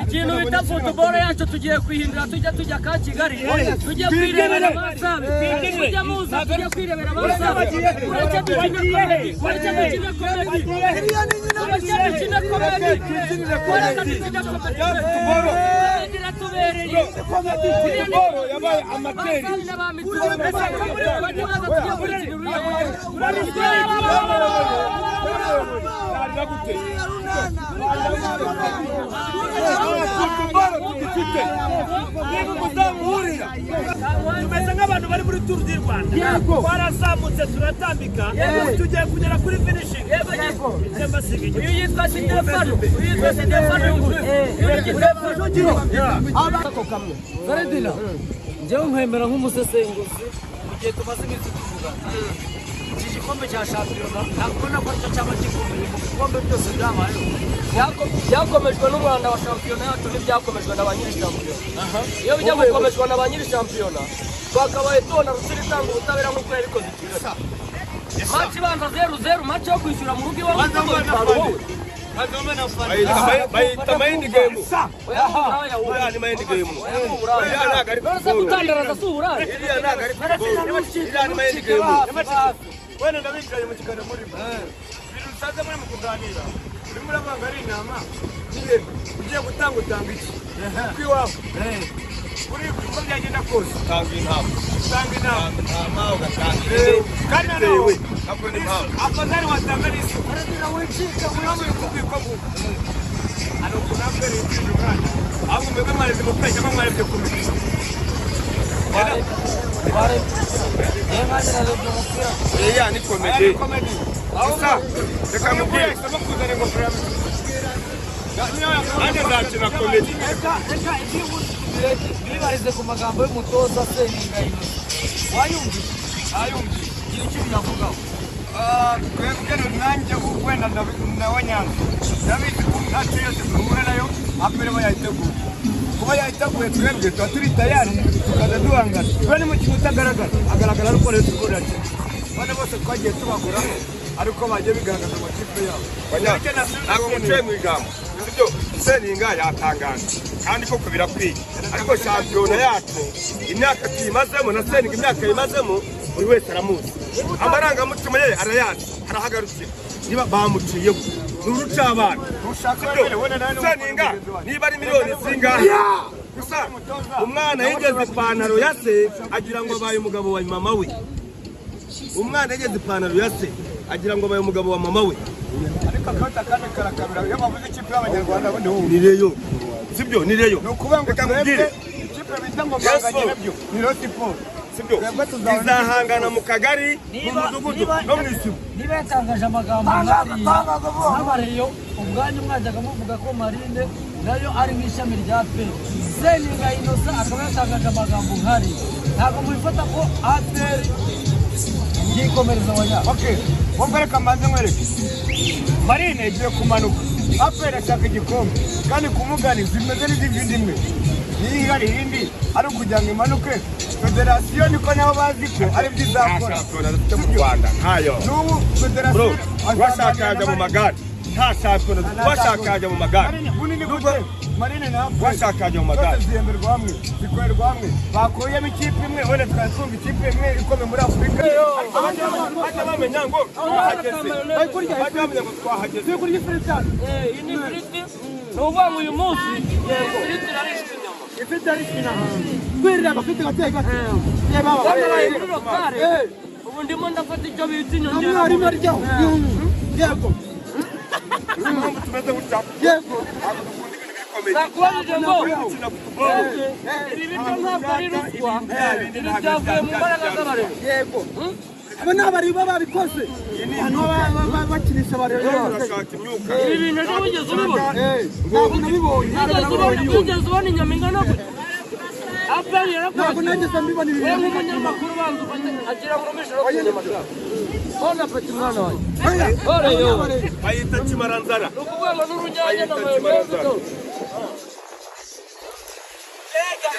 ikintu bita football yacu tugiye kwihindura tujya ka Kigali tujye kwirebera abasabe tujye muza tujye kwirebera abasabe uretse dukina komedi yabaye amateri tumeze nk'abantu bari muri Tour du Rwanda twarazamutse turatambika tugiye kugera kuri finishing uyu yitwa Stefano Babyina njyewe nkwemera nk'umusesenguzi mu gihe tumaze iminsi tuvuga iki gikombe cya shampiyona ntakubona ko cyo cyaba gikomeye mu bikombe byose byabayeho byakomejwe n'u Rwanda wa shampiyona yacu n'ibyakomejwe na ba nyiri shampiyona iyo bijya gukomezwa na ba nyiri shampiyona twakabaye tubona rusiri itanga ubutabera nk'uko yabikoze ikigali maci ibanza 0-0 maci yo kwishyura mu rugo iwawe bayita mayindi gemu ni mayindi gemu gutandaraza si uburare iriya ntabwo ari football iriya ni mayindi gemu wenda ndabicaye mu kiganiro muri ibintu bisaze muri mu kuganira urimo urabanga ari inama n'ibintu ugiye gutanga utanga iki kw'iwawe kuri uko byagenda kose tanga inama ugatanga kandi nawe akora impamvu afadhali watanga nisi barazira wicika mwanzo kubikwa mu ano kuna mbere y'ibigana ahubwo mwebwe mwareze mupfeke cyangwa mwareze kumenya bare yenganya rero umupira ni comedy ahubwo reka mubwire bakuzana ingofero nanjye nzakina comedy reka bibarize ku magambo y'umutoza Seningayino wayumvise gira icyo binavugaho twebwe nanjye wenda nawe nyanza ndabizi ko ntacyo yose duhura nayo apere bayiteguye kuba yayiteguye twebwe tuba turi tayari tukaza duhangana twe n'umukino utagaragara agaragara ariko rero tugurira cyane bane bose twagiye tubaguraho ariko bagiye bigaragaza amakipe yabo ntabwo muciye mu ijambo sibyo Seninga yatangaje kandi koko birakwiye ariko shampiyona yacu imyaka tuyimazemo na Seninga imyaka yimazemo buri wese aramuzi amarangamutima ye arayazi arahagarukira niba bamuciyeho n'uruca abantu Seninga niba ari miliyoni zingahe gusa umwana yigeze ipantaro ya se agira ngo abaye umugabo wa mama we umwana yigeze ipantaro ya se agira ngo abaye umugabo wa mama we ariko akota kandi karakabira iyo bavuze ikipe y'abanyarwanda bo ni Rayon sibyo ni Rayon no kubango twebwe ikipe bita ngo banganye nabyo ni Rotipol sibyo izahangana mu kagari mu mudugudu no mu isibo niba yatangaje amagambo n'abareyo ubwanyu mwajyaga muvuga ko Marine nayo ari nk'ishami rya pe Seningayino akaba yatangaje amagambo nkari ntabwo mubifata ko APR yikomereza wanya okay wumva reka manze nkwereke Marine igiye kumanuka APR ashaka igikombe kandi kumugani zimeze n'izindi imwe niyo hari indi ari ukugira ngo imanuke federasiyo niko nabo bazi ko ari byo izakora mu Rwanda ntayo n'ubu federasiyo washakaga mu magare nta shampiyona washakaga mu magare bunini gute Marine ntabwo washakaga mu magare ziyemerwa hamwe zikorerwa hamwe bakuyemo ikipe imwe wenda twasunga ikipe imwe ikomeye muri Afurika bajya bamenya ngo twahageze bajya bamenya ngo twahageze kurya ifiriti iyi ni ifiriti ni uvuga ngo uyu munsi ifiriti irarishwa inyama ifiriti arishwa inyama twirira abafite gateye gake ubu ndimo ndafata icyo bita inyongera mwarimu aryaho yego tumeze gutya yego nakubajije ngo ibi biryo ntabwo ari ruswa ibi byavuye mu mbaraga z'abarezi yego aba ni abari babikoze hano bakinisha abarezi ibi bintu ejo wigeze ubibona ntabwo nabibonye wigeze ubona inyama ingana gutya APR ntabwo nageze mbibona ibi bintu nk'umunyamakuru banza agira ngo urumishije ku nyamagara bona peti mwana wanjye oreyo bayita kimaranzara ni ukuvuga ngo n'urunyanya na mayoneze Ega